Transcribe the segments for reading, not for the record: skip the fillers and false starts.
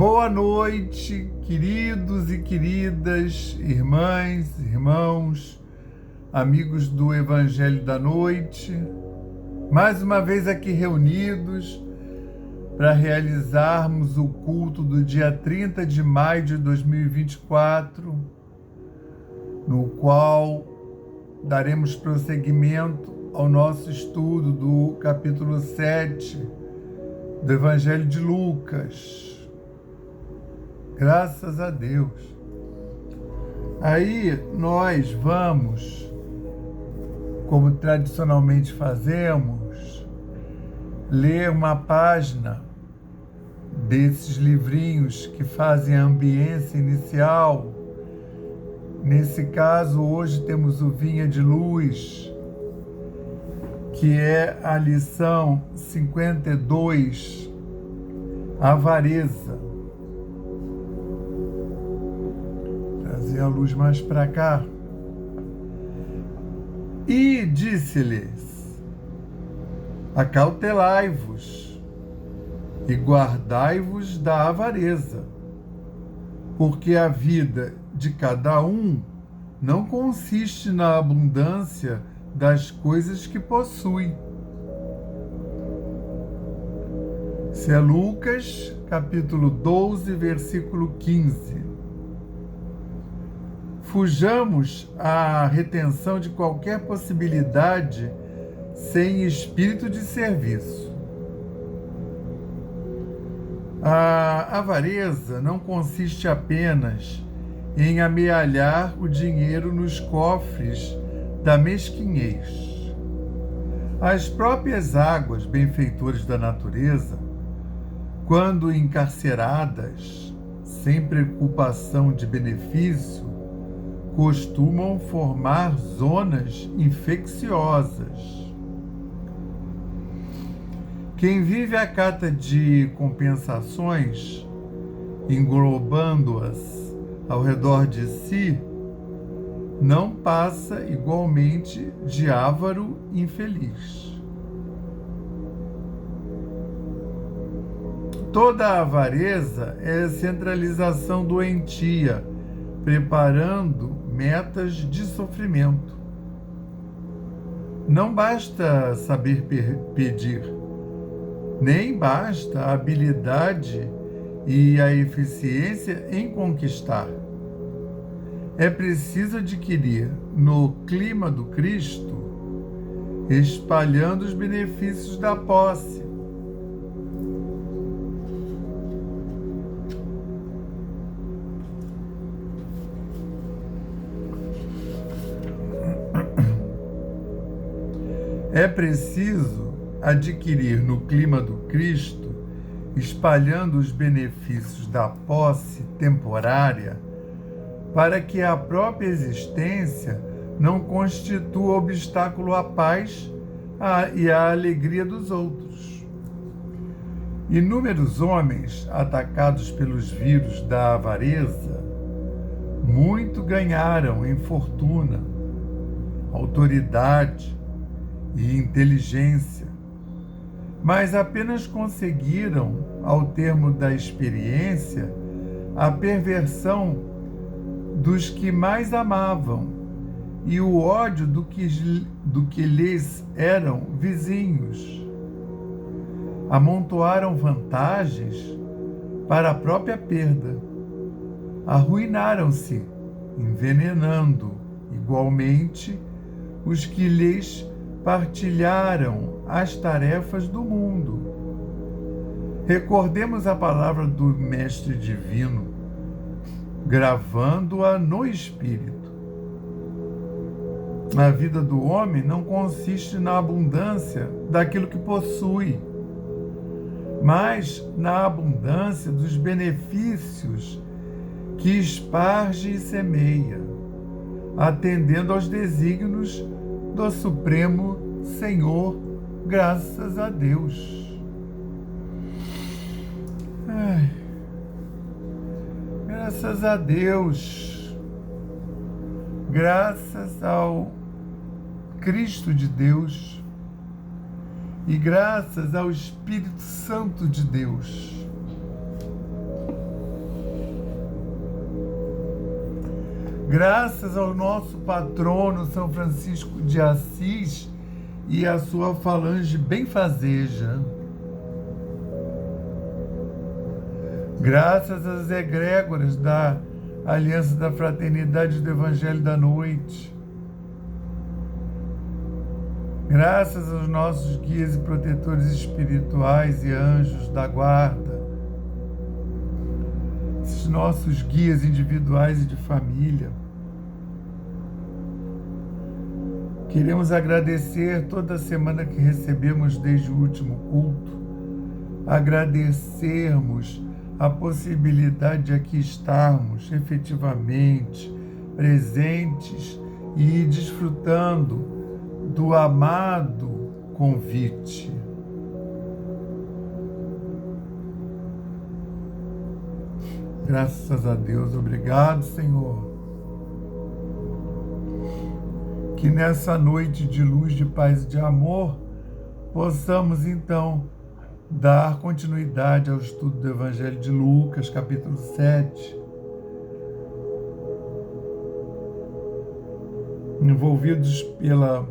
Boa noite, queridos e queridas, irmãs, irmãos, amigos do Evangelho da Noite, mais uma vez aqui reunidos para realizarmos o culto do dia 30 de maio de 2024, no qual daremos prosseguimento ao nosso estudo do capítulo 7 do Evangelho de Lucas. Graças a Deus. Aí nós vamos, como tradicionalmente fazemos, ler uma página desses livrinhos que fazem a ambiência inicial. Nesse caso, hoje temos o Vinha de Luz, que é a lição 52, Avareza. Trazer a luz mais para cá. E disse-lhes: acautelai-vos e guardai-vos da avareza, porque a vida de cada um não consiste na abundância das coisas que possui. Isso é Lucas, capítulo 12, versículo 15. Fujamos à retenção de qualquer possibilidade sem espírito de serviço. A avareza não consiste apenas em amealhar o dinheiro nos cofres da mesquinhez. As próprias águas benfeitoras da natureza, quando encarceradas, sem preocupação de benefício, costumam formar zonas infecciosas. Quem vive à cata de compensações, englobando-as ao redor de si, não passa igualmente de avaro infeliz. Toda a avareza é centralização doentia, preparando metas de sofrimento. Não basta saber pedir, nem basta a habilidade e a eficiência em conquistar. É preciso adquirir no clima do Cristo, espalhando os benefícios da posse. É preciso adquirir no clima do Cristo, espalhando os benefícios da posse temporária, para que a própria existência não constitua obstáculo à paz e à alegria dos outros. Inúmeros homens atacados pelos vírus da avareza, muito ganharam em fortuna, autoridade e inteligência, mas apenas conseguiram, ao termo da experiência, a perversão dos que mais amavam e o ódio do que lhes eram vizinhos. Amontoaram vantagens para a própria perda. Arruinaram-se, envenenando igualmente os que lhes partilharam as tarefas do mundo. Recordemos a palavra do Mestre Divino, gravando-a no Espírito. A vida do homem não consiste na abundância daquilo que possui, mas na abundância dos benefícios que esparge e semeia, atendendo aos desígnios do Supremo Senhor, graças a Deus. Graças a Deus, graças ao Cristo de Deus e graças ao Espírito Santo de Deus. Graças ao nosso patrono São Francisco de Assis e a sua falange benfazeja. Graças às egrégoras da Aliança da Fraternidade do Evangelho da Noite. Graças aos nossos guias e protetores espirituais e anjos da guarda. Esses nossos guias individuais e de família. Queremos agradecer toda a semana que recebemos desde o último culto. Agradecermos a possibilidade de aqui estarmos efetivamente presentes e desfrutando do amado convite. Graças a Deus, obrigado, Senhor. Que nessa noite de luz, de paz e de amor, possamos então dar continuidade ao estudo do Evangelho de Lucas, capítulo 7. Envolvidos pela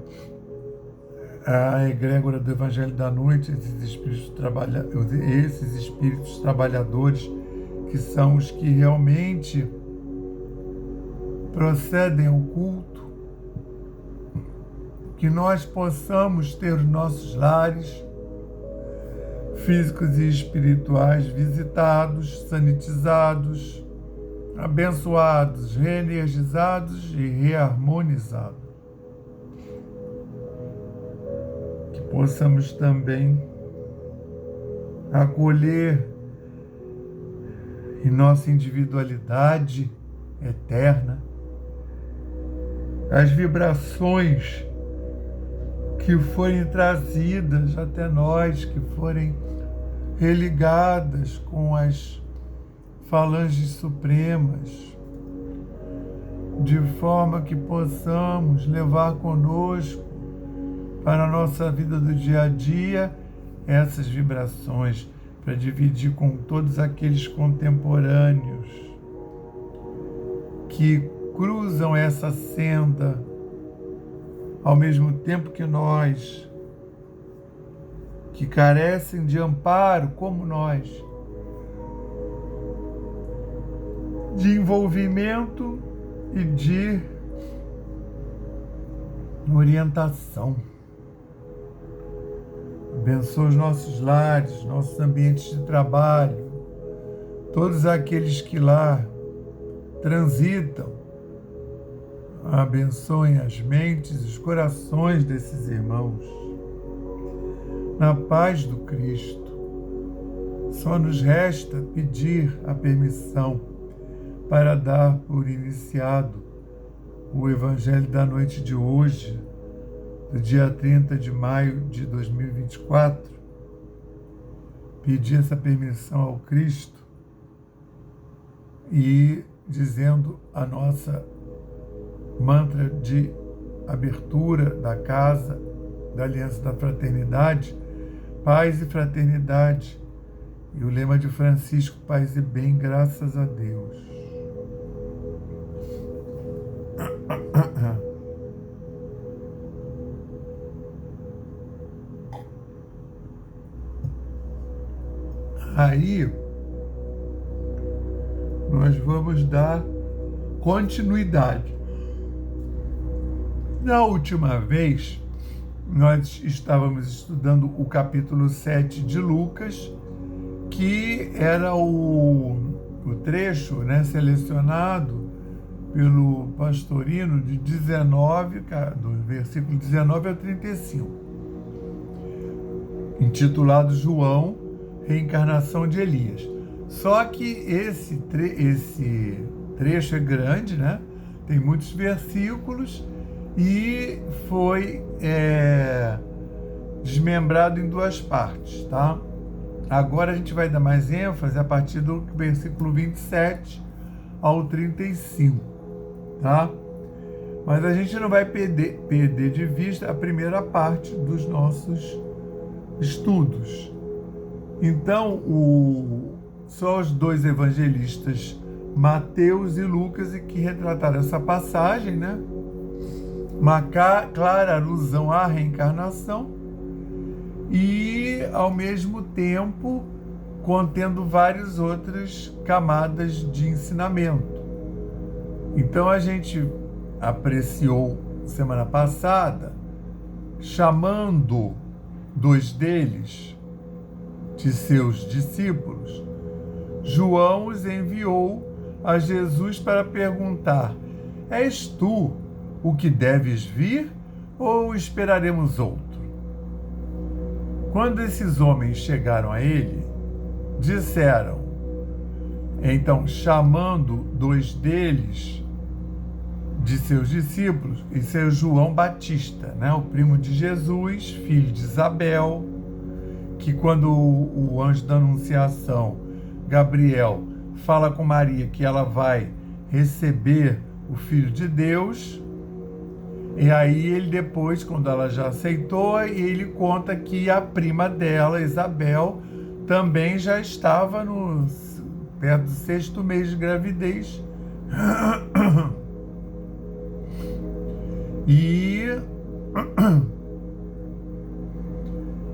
egrégora do Evangelho da Noite, esses espíritos trabalhadores, que são os que realmente procedem ao culto, que nós possamos ter os nossos lares físicos e espirituais visitados, sanitizados, abençoados, reenergizados e reharmonizados. Que possamos também acolher em nossa individualidade eterna as vibrações que forem trazidas até nós, que forem religadas com as falanges supremas, de forma que possamos levar conosco para a nossa vida do dia a dia essas vibrações, para dividir com todos aqueles contemporâneos que cruzam essa senda ao mesmo tempo que nós, que carecem de amparo como nós, de envolvimento e de orientação. Abençoa os nossos lares, nossos ambientes de trabalho, todos aqueles que lá transitam. Abençoem as mentes e os corações desses irmãos. Na paz do Cristo, só nos resta pedir a permissão para dar por iniciado o Evangelho da noite de hoje, do dia 30 de maio de 2024. Pedir essa permissão ao Cristo e dizendo a nossa mantra de abertura da casa da Aliança da Fraternidade, paz e fraternidade, e o lema de Francisco, paz e bem, graças a Deus. Aí nós vamos dar continuidade. Na última vez, nós estávamos estudando o capítulo 7 de Lucas, que era o trecho, né, selecionado pelo Pastorino de 19, do versículo 19 ao 35, intitulado João, Reencarnação de Elias. Só que esse trecho é grande, né? Tem muitos versículos e foi desmembrado em duas partes, tá? Agora a gente vai dar mais ênfase a partir do versículo 27 ao 35, tá? Mas a gente não vai perder de vista a primeira parte dos nossos estudos. Então, só os dois evangelistas Mateus e Lucas, e que retrataram essa passagem, né? Uma clara alusão à reencarnação e, ao mesmo tempo, contendo várias outras camadas de ensinamento. Então, a gente apreciou semana passada, chamando 2 deles de seus discípulos, João os enviou a Jesus para perguntar: és tu o que deves vir ou esperaremos outro? Quando esses homens chegaram a ele, disseram, então, chamando 2 deles de seus discípulos, esse é João Batista, né? O primo de Jesus, filho de Isabel, que quando o anjo da Anunciação, Gabriel, fala com Maria que ela vai receber o Filho de Deus, e aí ele depois, quando ela já aceitou, ele conta que a prima dela, Isabel, também já estava perto do 6º mês de gravidez. E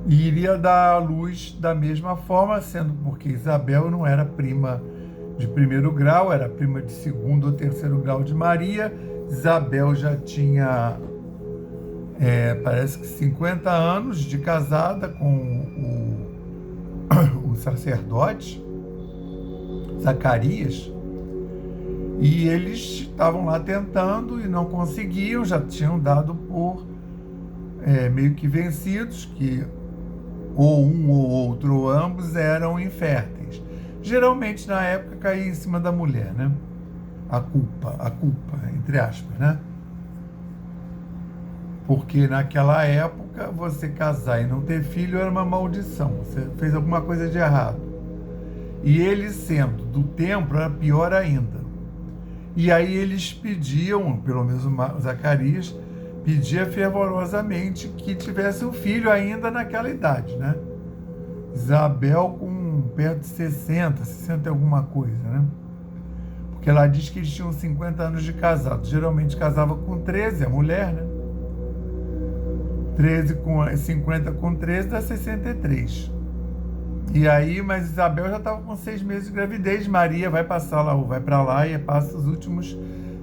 iria dar à luz da mesma forma, sendo porque Isabel não era prima de 1º grau, era prima de 2º ou 3º grau de Maria. Isabel já tinha, parece que 50 anos de casada com o sacerdote Zacarias, e eles estavam lá tentando e não conseguiam, já tinham dado por meio que vencidos, que ou um ou outro ou ambos eram inférteis. Geralmente na época caía em cima da mulher, né? A culpa, entre aspas, né? Porque naquela época você casar e não ter filho era uma maldição, você fez alguma coisa de errado. E ele, sendo do templo, era pior ainda. E aí eles pediam, pelo menos o Zacarias, pedia fervorosamente que tivesse um filho ainda naquela idade, né? Isabel com perto de 60 e alguma coisa, né? Porque ela diz que eles tinham 50 anos de casado. Geralmente casava com 13, a mulher, né? 50 com 13 dá 63. E aí, mas Isabel já estava com 6 meses de gravidez. Maria vai passar lá, vai para lá e passa os últimos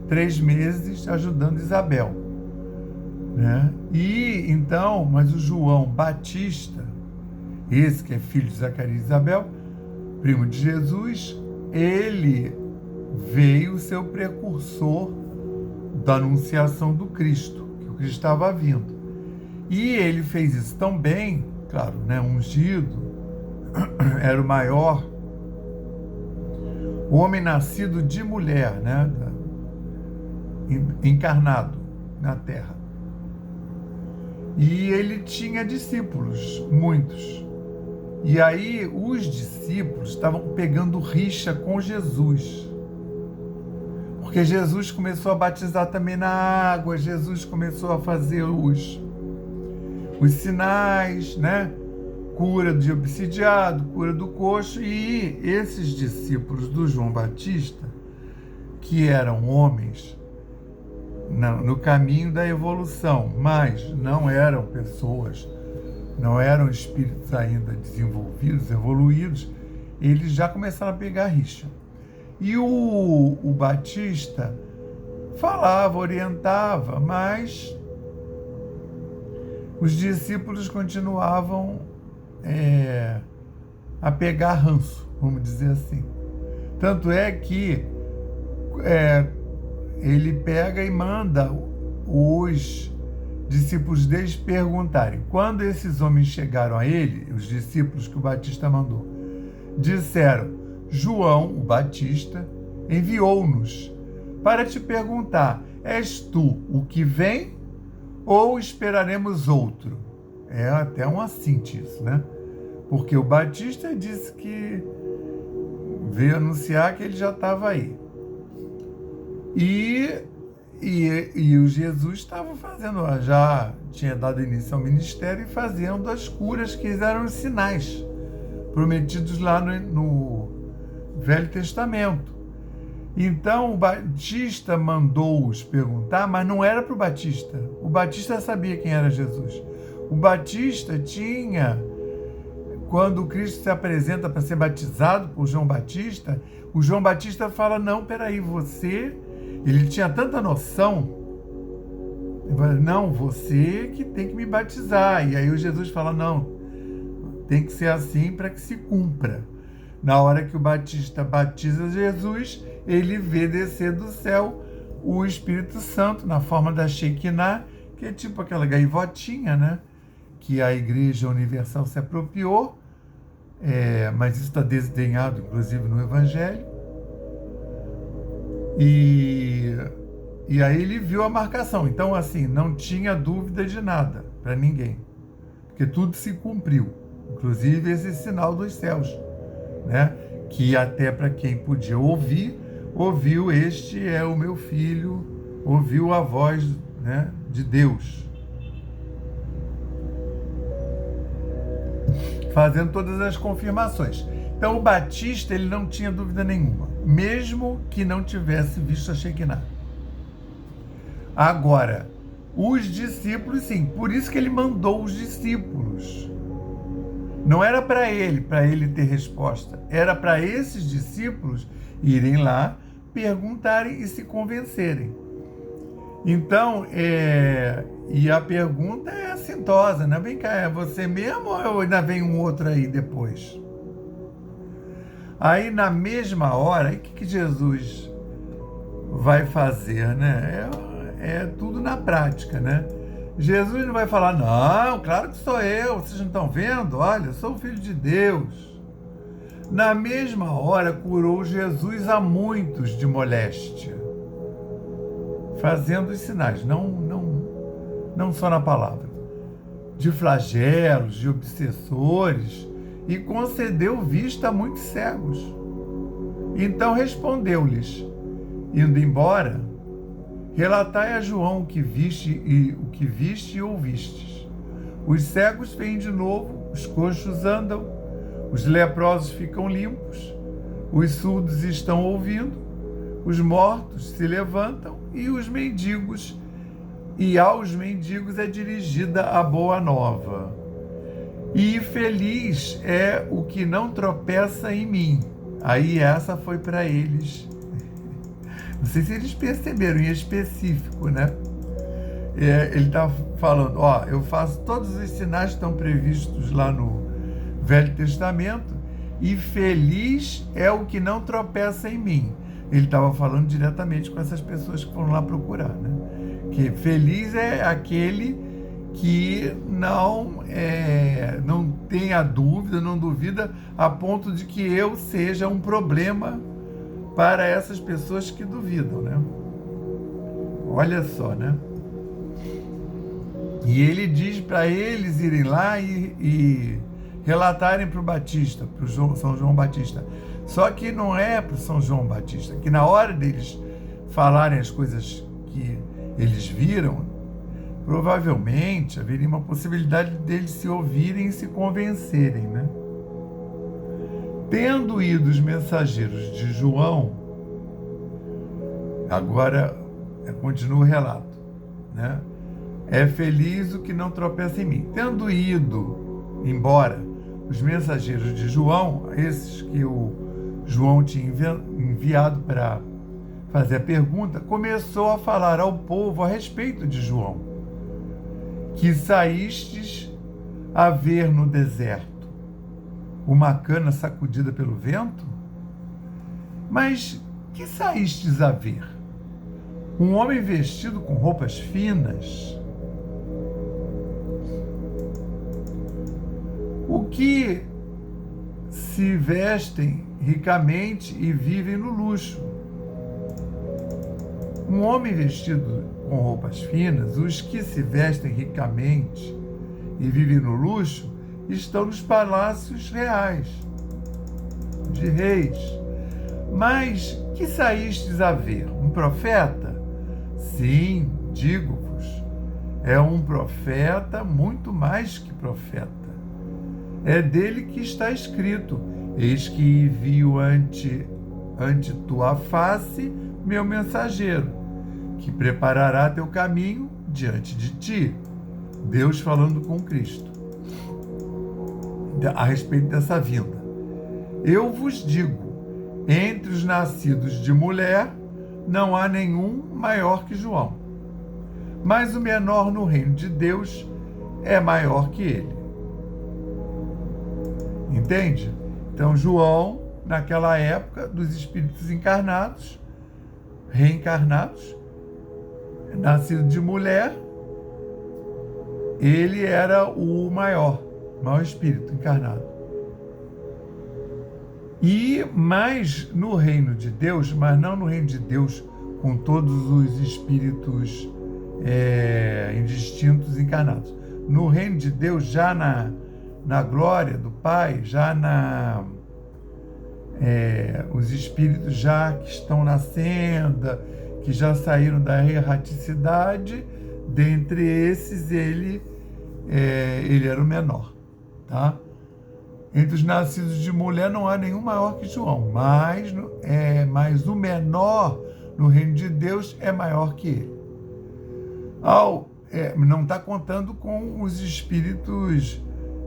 3 meses ajudando Isabel, né? E então, mas o João Batista, esse que é filho de Zacarias e Isabel, primo de Jesus, ele veio ser o precursor da anunciação do Cristo, que o Cristo estava vindo. E ele fez isso tão bem, claro, né, ungido, era o maior homem nascido de mulher, né, encarnado na terra. E ele tinha discípulos, muitos. E aí os discípulos estavam pegando rixa com Jesus. Porque Jesus começou a batizar também na água, Jesus começou a fazer os sinais, né? Cura de obsidiado, cura do coxo, e esses discípulos do João Batista, que eram homens no caminho da evolução, mas não eram pessoas, não eram espíritos ainda desenvolvidos, evoluídos, eles já começaram a pegar rixa. E o Batista falava, orientava, mas os discípulos continuavam a pegar ranço, vamos dizer assim. Tanto é que ele pega e manda os discípulos deles perguntarem. Quando esses homens chegaram a ele, os discípulos que o Batista mandou, disseram: João, o Batista, enviou-nos para te perguntar: és tu o que vem ou esperaremos outro? É até uma síntese, né? Porque o Batista disse que veio anunciar que ele já estava aí. E o Jesus estava fazendo, já tinha dado início ao ministério e fazendo as curas que eram os sinais prometidos lá no Velho Testamento. Então o Batista mandou-os perguntar, mas não era para o Batista. O Batista sabia quem era Jesus. O Batista tinha, quando Cristo se apresenta para ser batizado por João Batista, o João Batista fala, não, peraí, você... Ele tinha tanta noção, ele fala, não, você que tem que me batizar. E aí o Jesus fala, não, tem que ser assim para que se cumpra. Na hora que o Batista batiza Jesus, ele vê descer do céu o Espírito Santo na forma da Shekinah, que é tipo aquela gaivotinha, né? Que a Igreja Universal se apropriou, mas isso está desdenhado, inclusive, no Evangelho. E aí ele viu a marcação. Então, assim, não tinha dúvida de nada para ninguém, porque tudo se cumpriu, inclusive esse sinal dos céus, né? Que até para quem podia ouvir, ouviu, este é o meu filho, ouviu a voz, né, de Deus, fazendo todas as confirmações. Então o Batista, ele não tinha dúvida nenhuma, mesmo que não tivesse visto a Shekinah. Agora, os discípulos, sim, por isso que ele mandou os discípulos. Não era para ele ter resposta, era para esses discípulos irem lá, perguntarem e se convencerem. Então, e a pergunta é assintosa, né? Vem cá, é você mesmo ou ainda vem um outro aí depois? Aí, na mesma hora, o que Jesus vai fazer, né? É tudo na prática, né? Jesus não vai falar, não, claro que sou eu, vocês não estão vendo? Olha, eu sou o Filho de Deus. Na mesma hora, curou Jesus a muitos de moléstia, fazendo os sinais, não só na palavra, de flagelos, de obsessores, e concedeu vista a muitos cegos. Então respondeu-lhes, indo embora, relatai a João o que viste e ouvistes. Os cegos veem de novo, os coxos andam, os leprosos ficam limpos, os surdos estão ouvindo, os mortos se levantam e aos mendigos é dirigida a boa nova. E feliz é o que não tropeça em mim. Aí essa foi para eles. Não sei se eles perceberam em específico, né? Ele está falando, eu faço todos os sinais que estão previstos lá no Velho Testamento, e feliz é o que não tropeça em mim. Ele estava falando diretamente com essas pessoas que foram lá procurar, né? Que feliz é aquele que não tem a dúvida, não duvida a ponto de que eu seja um problema para essas pessoas que duvidam, né? Olha só, né? E ele diz para eles irem lá e relatarem para o Batista, para o São João Batista. Só que não é para o São João Batista, que na hora deles falarem as coisas que eles viram, provavelmente haveria uma possibilidade deles se ouvirem e se convencerem, né? Tendo ido os mensageiros de João, agora continua o relato, né? É feliz o que não tropeça em mim. Tendo ido embora os mensageiros de João, esses que o João tinha enviado para fazer a pergunta, começou a falar ao povo a respeito de João, que saístes a ver no deserto uma cana sacudida pelo vento? Mas que saístes a ver? Um homem vestido com roupas finas? O que se vestem ricamente e vivem no luxo? Um homem vestido com roupas finas, os que se vestem ricamente e vivem no luxo, estão nos palácios reais, de reis. Mas que saístes a ver? Um profeta? Sim, digo-vos, é um profeta, muito mais que profeta. É dele que está escrito, eis que envio ante ante tua face meu mensageiro, que preparará teu caminho diante de ti. Deus falando com Cristo a respeito dessa vinda. Eu vos digo, entre os nascidos de mulher, não há nenhum maior que João, mas o menor no reino de Deus é maior que ele. Entende? Então, João, naquela época dos espíritos encarnados, reencarnados, nascido de mulher, ele era o maior espírito encarnado. E mais no reino de Deus, mas não no reino de Deus com todos os espíritos indistintos encarnados. No reino de Deus, já na glória do Pai, já os espíritos já que estão na senda, que já saíram da erraticidade, dentre esses ele era o menor, tá? Entre os nascidos de mulher não há nenhum maior que João, mas o menor no reino de Deus é maior que ele. Não está contando com os espíritos,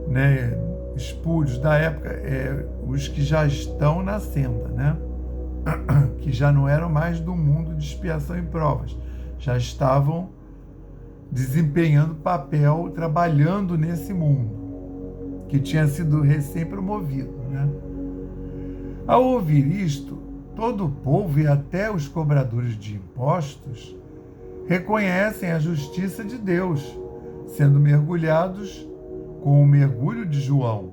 né, espúrios da época, os que já estão na senda, né? Que já não eram mais do mundo de expiação e provas, já estavam desempenhando papel, trabalhando nesse mundo, que tinha sido recém-promovido, né? Ao ouvir isto, todo o povo e até os cobradores de impostos reconhecem a justiça de Deus, sendo mergulhados com o mergulho de João,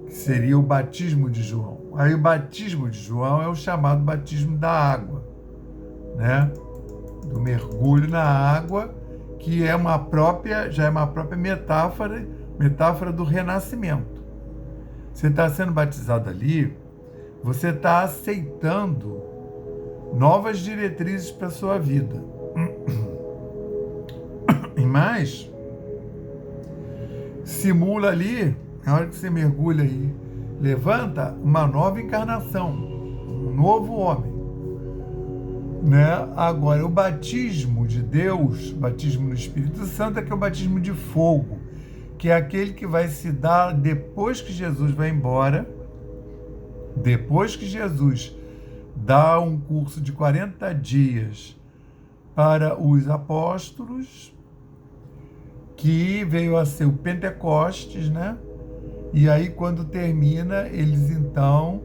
que seria o batismo de João. Aí o batismo de João é o chamado batismo da água, né? Do mergulho na água, que já é uma própria metáfora do renascimento. Você está sendo batizado ali, você está aceitando novas diretrizes para a sua vida. E mais, simula ali, na hora que você mergulha aí, levanta uma nova encarnação, um novo homem, né? Agora, o batismo de Deus, o batismo no Espírito Santo, é que é o batismo de fogo, que é aquele que vai se dar depois que Jesus vai embora, depois que Jesus dá um curso de 40 dias para os apóstolos, que veio a ser o Pentecostes, né? E aí, quando termina, eles então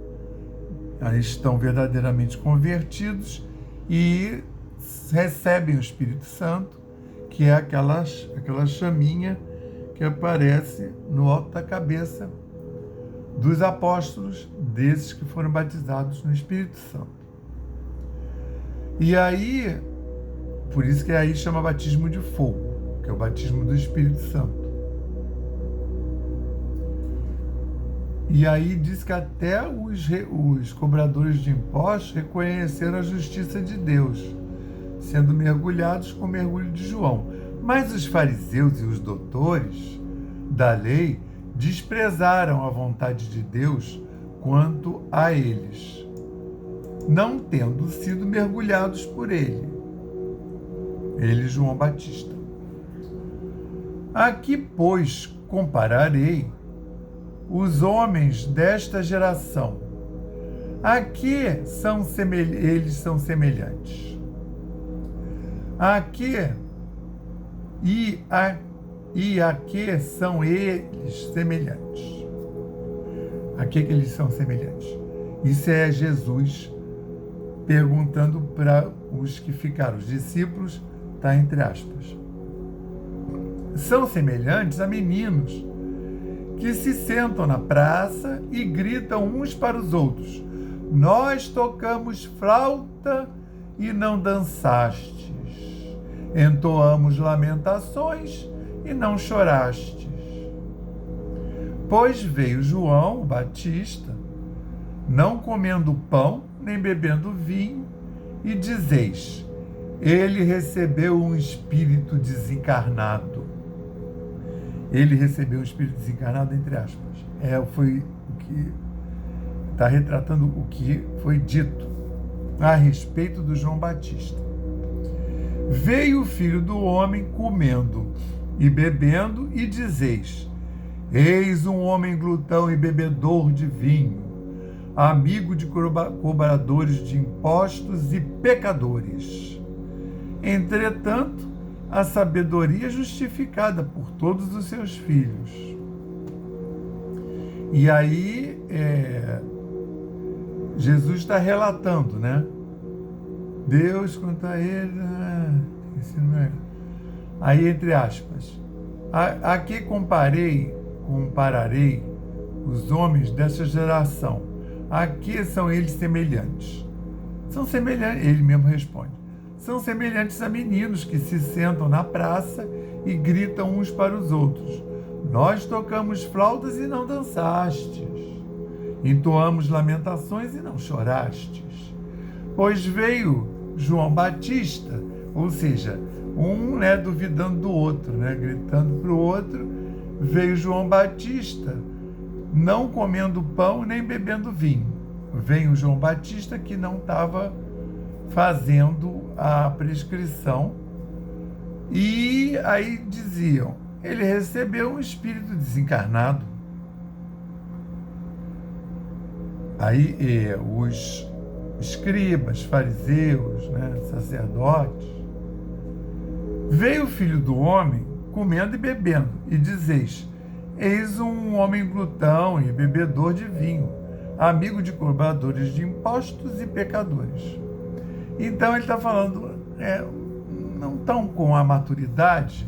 estão verdadeiramente convertidos e recebem o Espírito Santo, que é aquela chaminha que aparece no alto da cabeça dos apóstolos, desses que foram batizados no Espírito Santo. E aí, por isso que aí chama batismo de fogo, que é o batismo do Espírito Santo. E aí diz que até os cobradores de impostos reconheceram a justiça de Deus, sendo mergulhados com o mergulho de João. Mas os fariseus e os doutores da lei desprezaram a vontade de Deus quanto a eles, não tendo sido mergulhados por ele, João Batista. Aqui, pois, compararei os homens desta geração. A que eles são semelhantes? A que são eles semelhantes? A que eles são semelhantes? Isso é Jesus perguntando para os que ficaram, os discípulos, está entre aspas. São semelhantes a meninos que se sentam na praça e gritam uns para os outros: nós tocamos flauta e não dançastes, entoamos lamentações e não chorastes. Pois veio João Batista, não comendo pão nem bebendo vinho, e dizeis: ele recebeu um espírito desencarnado. Ele recebeu um espírito desencarnado, entre aspas. Foi o que está retratando o que foi dito a respeito do João Batista. Veio o Filho do Homem comendo e bebendo, e dizeis: eis um homem glutão e bebedor de vinho, amigo de cobradores de impostos e pecadores. Entretanto, a sabedoria é justificada por todos os seus filhos. E aí, Jesus está relatando, né? Deus contra ele, aí entre aspas, aqui compararei os homens dessa geração, aqui são eles semelhantes. São semelhantes, ele mesmo responde, são semelhantes a meninos que se sentam na praça e gritam uns para os outros: nós tocamos flautas e não dançastes, entoamos lamentações e não chorastes. Pois veio João Batista, ou seja, um duvidando do outro, gritando para o outro, veio João Batista, não comendo pão nem bebendo vinho. Veio João Batista que não estava fazendo a prescrição, e aí diziam: ele recebeu um espírito desencarnado. Aí os escribas, fariseus, sacerdotes, veio o Filho do Homem comendo e bebendo, e dizeis: eis um homem glutão e bebedor de vinho, amigo de cobradores de impostos e pecadores. Então ele está falando, não estão com a maturidade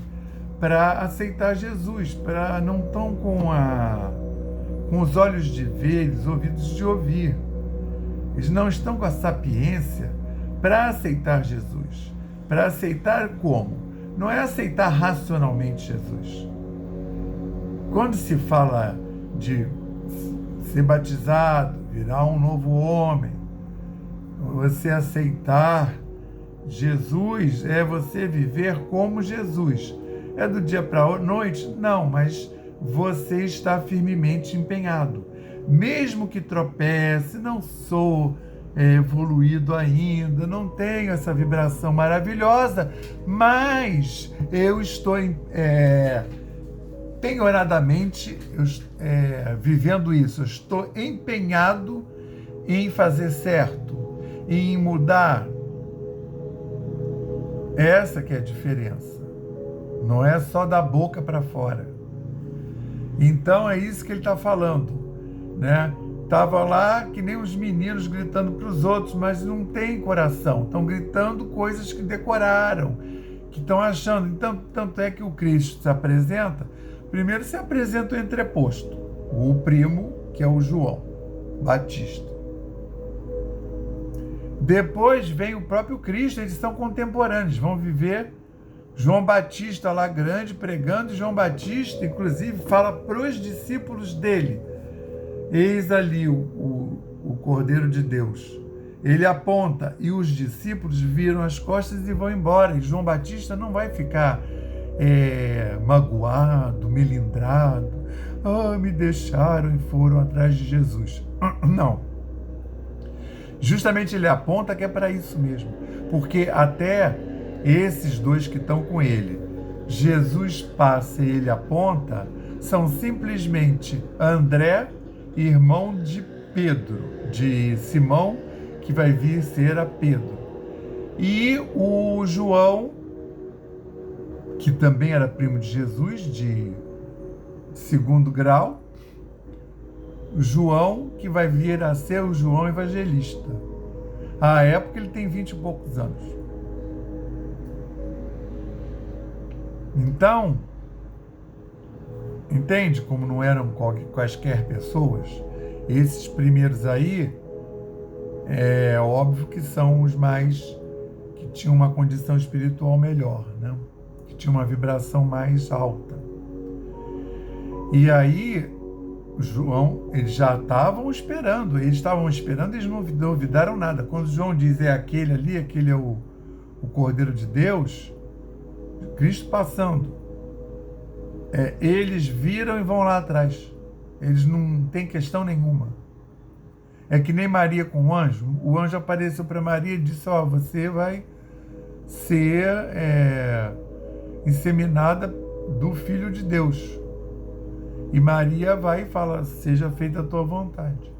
para aceitar Jesus, não estão com os olhos de ver, os ouvidos de ouvir. Eles não estão com a sapiência para aceitar Jesus. Para aceitar como? Não é aceitar racionalmente Jesus. Quando se fala de ser batizado, virar um novo homem, você aceitar Jesus é você viver como Jesus. É do dia para a noite? Não, mas você está firmemente empenhado. Mesmo que tropece, não sou evoluído ainda, não tenho essa vibração maravilhosa, mas eu estou penhoradamente vivendo isso. Eu estou empenhado em fazer certo, em mudar. Essa que é a diferença. Não é só da boca para fora. Então é isso que ele está falando, Estavam lá que nem os meninos gritando para os outros, mas não tem coração. Estão gritando coisas que decoraram, que estão achando. Então, tanto é que o Cristo se apresenta. Primeiro se apresenta o entreposto, o primo, que é o João Batista. Depois vem o próprio Cristo, eles são contemporâneos, vão viver. João Batista lá grande pregando, e João Batista, inclusive, fala para os discípulos dele: eis ali o Cordeiro de Deus. Ele aponta, e os discípulos viram as costas e vão embora. E João Batista não vai ficar magoado, melindrado. Me deixaram e foram atrás de Jesus. Não. Justamente ele aponta que é para isso mesmo. Porque até esses dois que estão com ele, Jesus passa e ele aponta, são simplesmente André, irmão de Pedro, de Simão, que vai vir ser a Pedro, e o João, que também era primo de Jesus, de segundo grau, João, que vai vir a ser o João Evangelista. À época ele tem 20 e poucos anos. Então, entende como não eram quaisquer pessoas? Esses primeiros aí, é óbvio que são os mais que tinham uma condição espiritual melhor, que tinham uma vibração mais alta. E aí, João, eles já estavam esperando, eles não duvidaram nada. Quando João diz: é aquele ali, aquele é o Cordeiro de Deus, Cristo passando, eles viram e vão lá atrás. Eles não têm questão nenhuma. É que nem Maria com o anjo. O anjo apareceu para Maria e disse: ó, você vai ser inseminada do Filho de Deus. E Maria vai e fala: seja feita a tua vontade.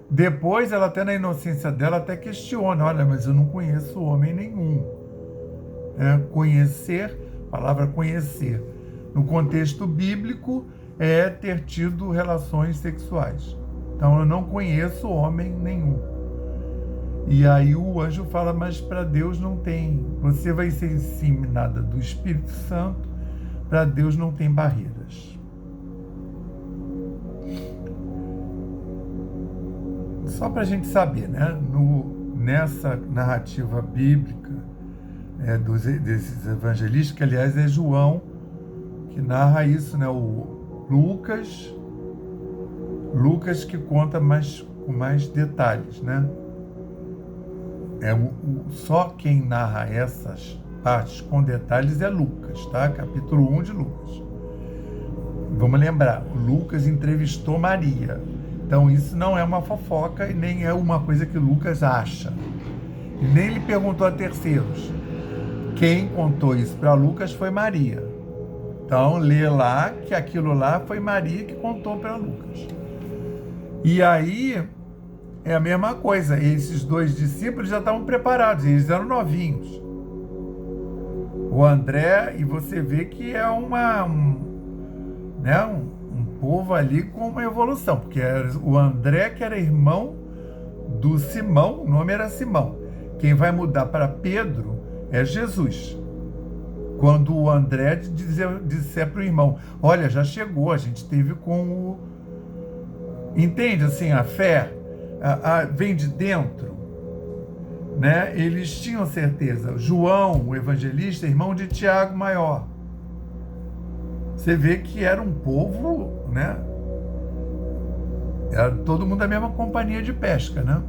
Depois, ela até na inocência dela, até questiona: olha, mas eu não conheço homem nenhum. Conhecer, a palavra conhecer, no contexto bíblico, é ter tido relações sexuais. Então, eu não conheço homem nenhum. E aí o anjo fala: mas para Deus não tem. Você vai ser inseminada do Espírito Santo, para Deus não tem barreiras. Só para a gente saber, né? Nessa narrativa bíblica desses evangelistas, que aliás é João que narra isso, né? O Lucas que conta com mais detalhes, né? Só quem narra essas partes com detalhes é Lucas, tá? Capítulo 1 de Lucas. Vamos lembrar, Lucas entrevistou Maria. Então isso não é uma fofoca e nem é uma coisa que Lucas acha. E nem ele perguntou a terceiros. Quem contou isso para Lucas foi Maria. Então lê lá que aquilo lá foi Maria que contou para Lucas. E aí é a mesma coisa. Um dois discípulos já estavam preparados, eles eram novinhos. O André, e você vê que é um povo ali com uma evolução, porque o André, que era irmão do Simão, o nome era Simão. Quem vai mudar para Pedro é Jesus. Quando o André disser para o irmão: olha, já chegou, a gente teve com o... Entende, assim, a fé vem de dentro, né? Eles tinham certeza. João, o evangelista, irmão de Tiago maior. Você vê que era um povo, né? Era todo mundo da mesma companhia de pesca, né?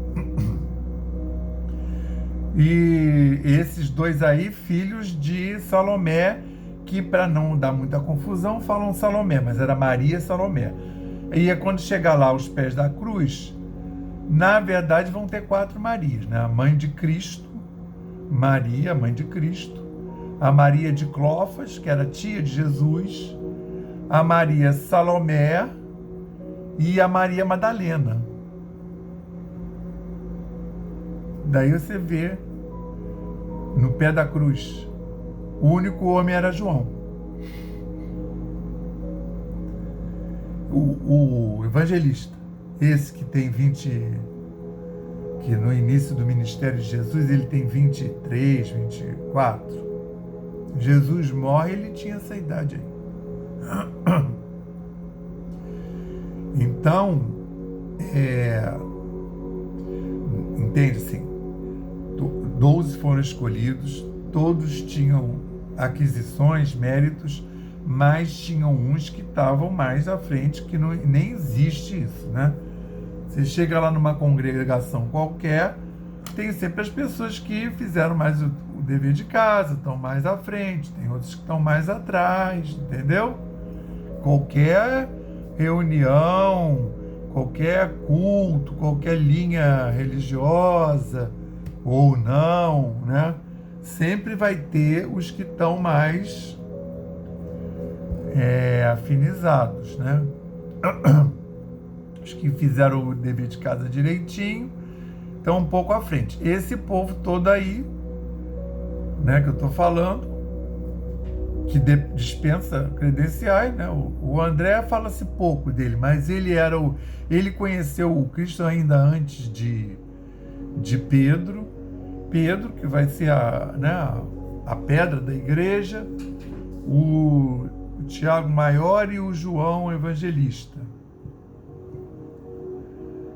E esses dois aí, filhos de Salomé, que para não dar muita confusão, falam Salomé, mas era Maria e Salomé. E quando chegar lá aos pés da cruz, na verdade vão ter 4 Marias, né? A mãe de Cristo, Maria, mãe de Cristo, a Maria de Clofas, que era tia de Jesus, a Maria Salomé e a Maria Madalena. Daí você vê no pé da cruz, o único homem era João. O evangelista, esse que tem 20, que no início do ministério de Jesus ele tem 23, 24. Jesus morre, ele tinha essa idade aí. Então, entende assim, 12 foram escolhidos, todos tinham aquisições, méritos, mas tinham uns que estavam mais à frente, que nem existe isso, né? Você chega lá numa congregação qualquer, tem sempre as pessoas que fizeram mais o dever de casa, estão mais à frente, tem outros que estão mais atrás, entendeu? Qualquer reunião, qualquer culto, qualquer linha religiosa ou não, né? Sempre vai ter os que estão mais afinizados, né? Os que fizeram o dever de casa direitinho estão um pouco à frente. Esse povo todo aí, né, que eu estou falando, que dispensa credenciais, né? O André fala-se pouco dele, mas ele conheceu o Cristo ainda antes de Pedro. Pedro, que vai ser a pedra da igreja, o Tiago maior e o João evangelista,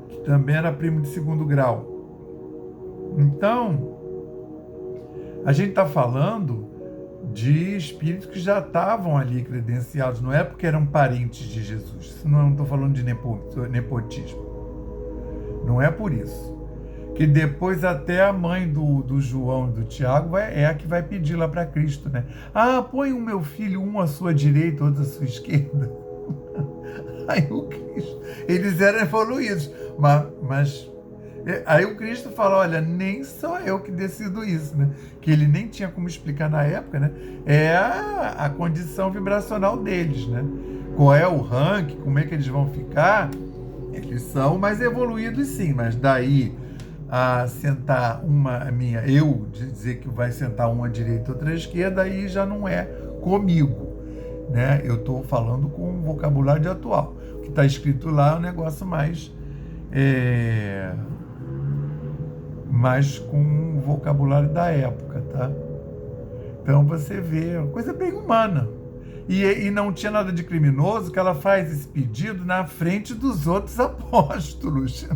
que também era primo de 2º grau. Então, a gente está falando de espíritos que já estavam ali credenciados, não é porque eram parentes de Jesus, não estou falando de nepotismo, não é por isso. Que depois até a mãe do João e do Tiago é a que vai pedir lá para Cristo, né? Ah, põe o meu filho, um à sua direita, outro à sua esquerda. Aí o Cristo, eles eram evoluídos, mas aí o Cristo fala, olha, nem sou eu que decido isso, né? Que ele nem tinha como explicar na época, né? É a condição vibracional deles, né? Qual é o ranking, como é que eles vão ficar? Eles são mais evoluídos, sim, mas daí a sentar eu dizer que vai sentar uma à direita e outra à esquerda, aí já não é comigo, né? Eu estou falando com o vocabulário atual. O que está escrito lá é um negócio mais com o vocabulário da época, tá? Então você vê, uma coisa bem humana. E não tinha nada de criminoso que ela faz esse pedido na frente dos outros apóstolos.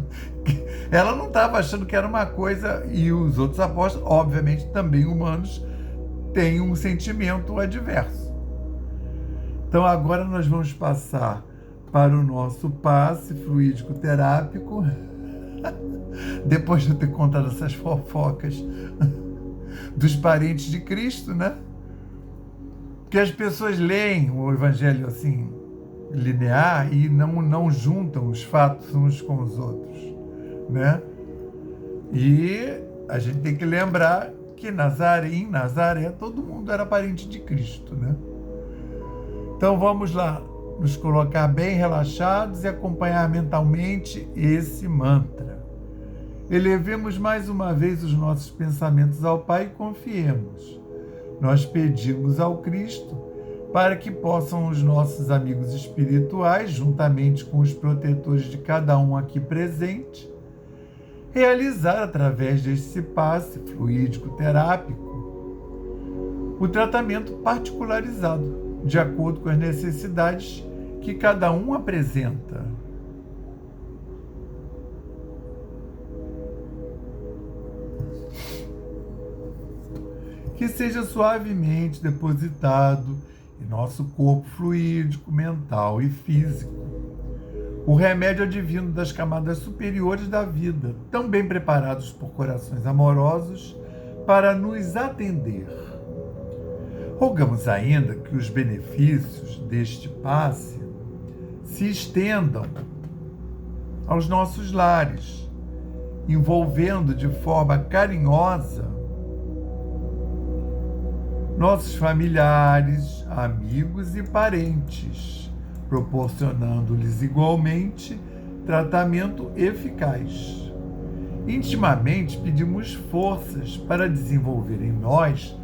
Ela não estava achando que era uma coisa, e os outros apóstolos, obviamente também humanos, têm um sentimento adverso. Então agora nós vamos passar para o nosso passe fluídico terápico, depois de eu ter contado essas fofocas dos parentes de Cristo, né? Porque as pessoas leem o Evangelho assim, linear, e não juntam os fatos uns com os outros, né? E a gente tem que lembrar que em Nazaré, todo mundo era parente de Cristo, né? Então vamos lá, nos colocar bem relaxados e acompanhar mentalmente esse mantra. Elevemos mais uma vez os nossos pensamentos ao Pai e confiemos. Nós pedimos ao Cristo para que possam os nossos amigos espirituais, juntamente com os protetores de cada um aqui presente, realizar através deste passe fluídico terápico o tratamento particularizado, de acordo com as necessidades que cada um apresenta. Que seja suavemente depositado em nosso corpo fluídico, mental e físico o remédio advindo das camadas superiores da vida, tão bem preparados por corações amorosos para nos atender. Rogamos ainda que os benefícios deste passe se estendam aos nossos lares, envolvendo de forma carinhosa nossos familiares, amigos e parentes, proporcionando-lhes igualmente tratamento eficaz. Intimamente pedimos forças para desenvolver em nós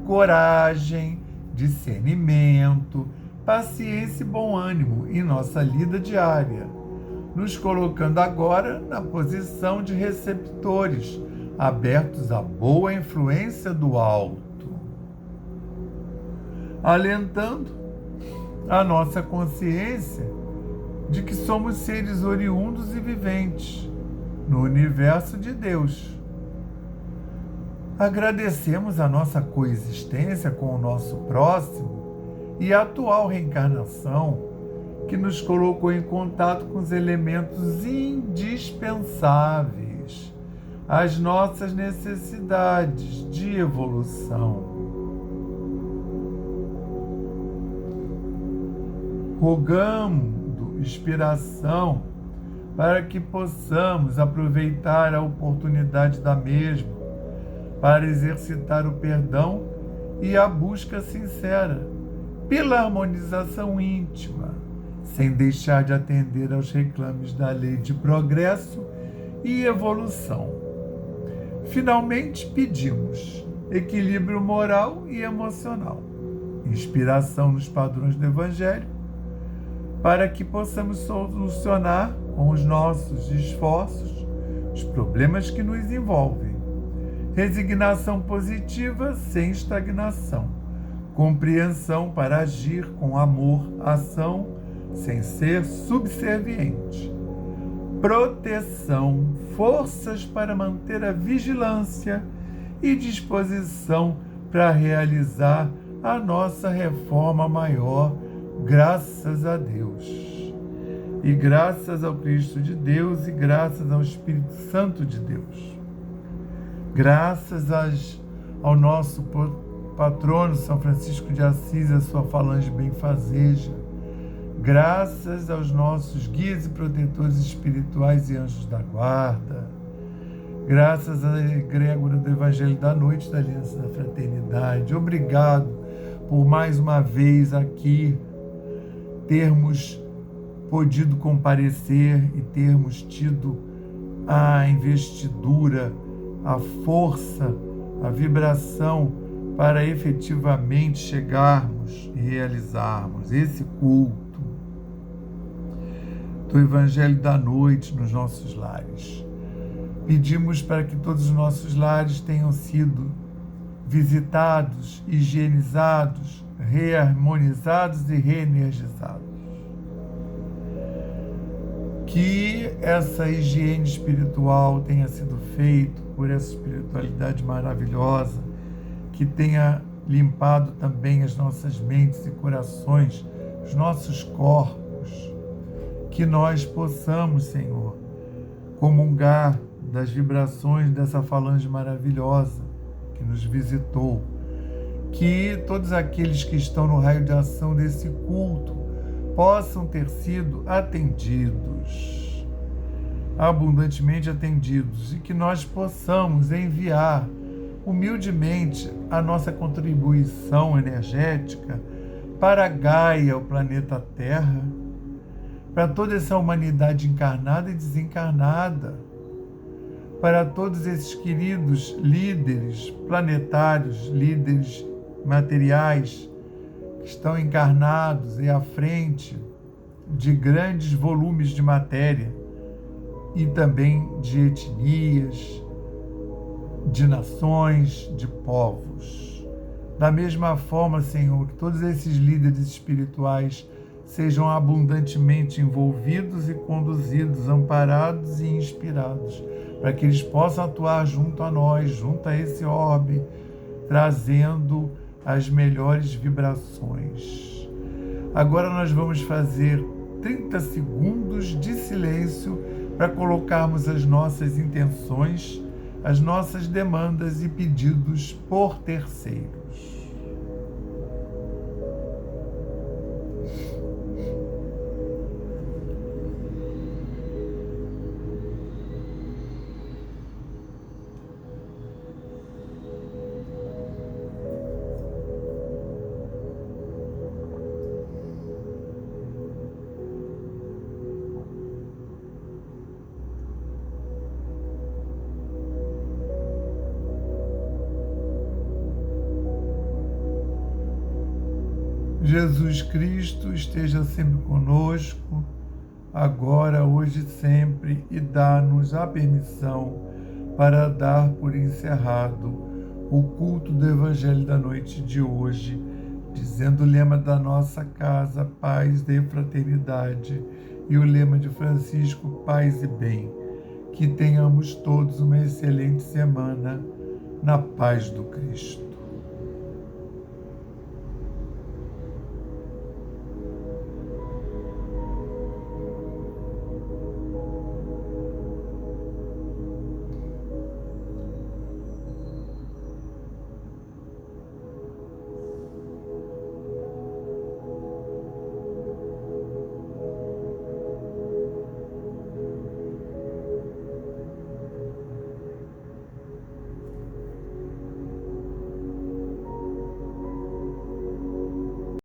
coragem, discernimento, paciência e bom ânimo em nossa lida diária, nos colocando agora na posição de receptores, abertos à boa influência do alto, alentando a nossa consciência de que somos seres oriundos e viventes no universo de Deus. Agradecemos a nossa coexistência com o nosso próximo e a atual reencarnação que nos colocou em contato com os elementos indispensáveis às nossas necessidades de evolução. Rogando inspiração para que possamos aproveitar a oportunidade da mesma para exercitar o perdão e a busca sincera pela harmonização íntima, sem deixar de atender aos reclames da lei de progresso e evolução. Finalmente, pedimos equilíbrio moral e emocional, inspiração nos padrões do Evangelho, para que possamos solucionar com os nossos esforços os problemas que nos envolvem. Resignação positiva sem estagnação. Compreensão para agir com amor, ação, sem ser subserviente. Proteção, forças para manter a vigilância e disposição para realizar a nossa reforma maior, graças a Deus. E graças ao Cristo de Deus e graças ao Espírito Santo de Deus. Graças ao nosso patrono São Francisco de Assis, a sua falange benfazeja. Graças aos nossos guias e protetores espirituais e anjos da guarda. Graças à egrégora do Evangelho da Noite da Aliança da Fraternidade. Obrigado por mais uma vez aqui termos podido comparecer e termos tido a investidura, a força, a vibração para efetivamente chegarmos e realizarmos esse culto do Evangelho da Noite nos nossos lares. Pedimos para que todos os nossos lares tenham sido visitados, higienizados, reharmonizados e reenergizados. Que essa higiene espiritual tenha sido feita por essa espiritualidade maravilhosa, que tenha limpado também as nossas mentes e corações, os nossos corpos, que nós possamos, Senhor, comungar das vibrações dessa falange maravilhosa que nos visitou, que todos aqueles que estão no raio de ação desse culto possam ter sido atendidos, abundantemente atendidos, e que nós possamos enviar humildemente a nossa contribuição energética para Gaia, o planeta Terra, para toda essa humanidade encarnada e desencarnada, para todos esses queridos líderes planetários, líderes materiais, que estão encarnados e à frente de grandes volumes de matéria e também de etnias, de nações, de povos. Da mesma forma, Senhor, que todos esses líderes espirituais sejam abundantemente envolvidos e conduzidos, amparados e inspirados, para que eles possam atuar junto a nós, junto a esse orbe, trazendo as melhores vibrações. Agora nós vamos fazer 30 segundos de silêncio para colocarmos as nossas intenções, as nossas demandas e pedidos por terceiros. Jesus Cristo esteja sempre conosco, agora, hoje e sempre, e dá-nos a permissão para dar por encerrado o culto do Evangelho da Noite de hoje, dizendo o lema da nossa casa, paz e fraternidade, e o lema de Francisco, paz e bem. Que tenhamos todos uma excelente semana na paz do Cristo.